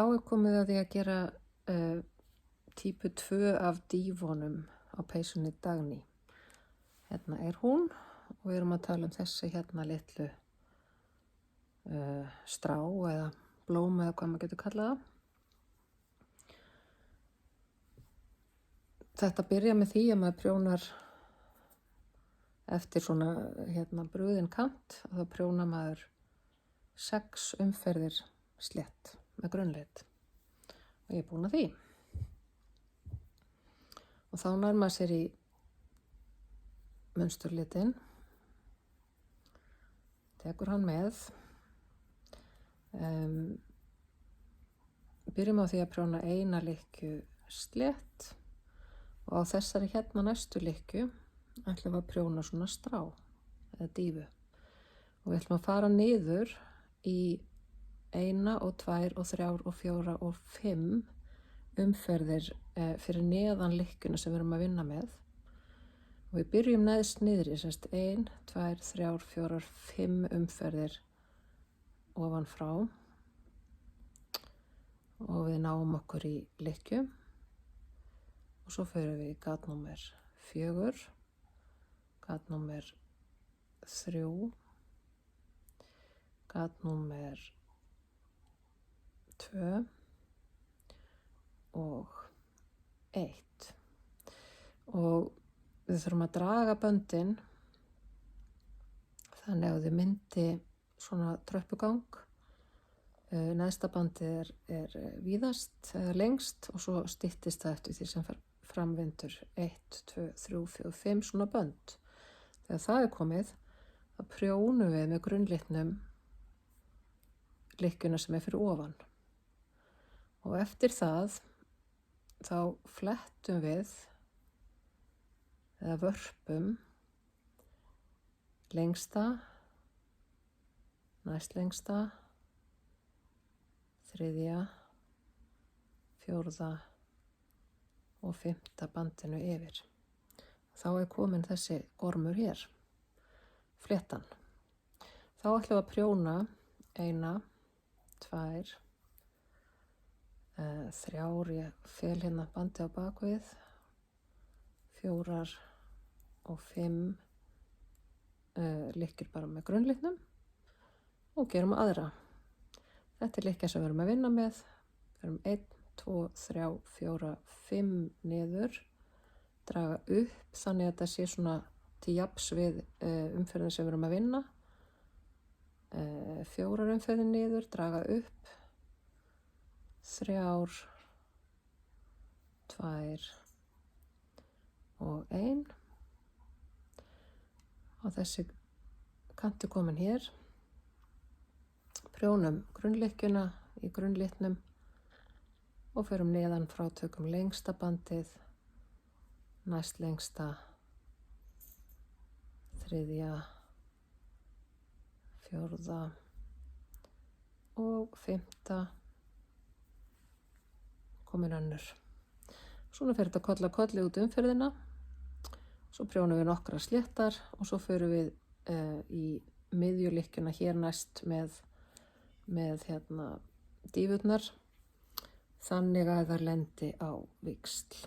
Þá komið að því að gera típu 2 af dífonum á peysunni Dagný. Hérna hún og við erum að tala um þessi hérna litlu strá eða blóm eða hvað maður getur kallað það. Þetta byrja með því að maður prjónar eftir svona brugðinn kant og þá prjónar maður 6 umferðir slétt með grunnlit og ég er búin að því. Og þá nær maður sér í munsturlitin, tekur hann með, byrjum á því að prjóna eina lykkju slétt og á þessari hérna næstu lykkju ætlum við að prjóna svona strá eða dífu og við ætlum að fara niður í 1 og 2 og 3 og 4 og 5 umferðir fyrir neðan lykkjuna sem við erum að vinna með og við byrjum neðst niðri, 1, 2, 3, 4, 5 umferðir ofan frá og við náum okkur í lykkju og svo förum við í gat númer 4, gat númer 3, gat númer 2 og 1 og við þurfum að draga böndin þannig að þau myndi svona tröppugang. Neðsta bandið er víðast eða lengst og svo styttist það eftir því sem framvindur 1, 2, 3, 4, 5 svona bönd. Þegar það er komið þá prjónum við með grunnlitnum lykkjuna sem er fyrir ofan og eftir það þá flettum við eða vörpum lengsta, næst lengsta, 3., 4. og 5. bandinu yfir. Þá er komin þessi gormur hér, fléttan. Þá ætlum við að prjóna 1, 2, 3, ég fel hérna bandið á bakvið, 4 og 5 lykkjur bara með grunnlitnum og gerum aðra. Þetta er lykkja sem við erum að vinna með. Við erum 1, 2, 3, 4, 5 niður, draga upp þannig að þetta sé svona til jafns við umferðin sem við erum að vinna. 4 umferðin niður, draga upp, 3, 2 og 1 og þessi kanti komin hér. Prjónum grunnlykkjuna í grunnlitnum og förum neðan frá, tökum lengsta bandið, næst lengsta, 3., 4. og 5. komin önnur. Svona fer þetta koll að kolli út umferðina. Svo prjónum við nokkra sléttar og svo förum við í miðjulykkjuna hér næst með dífurnar þannig að það lendi á víxl.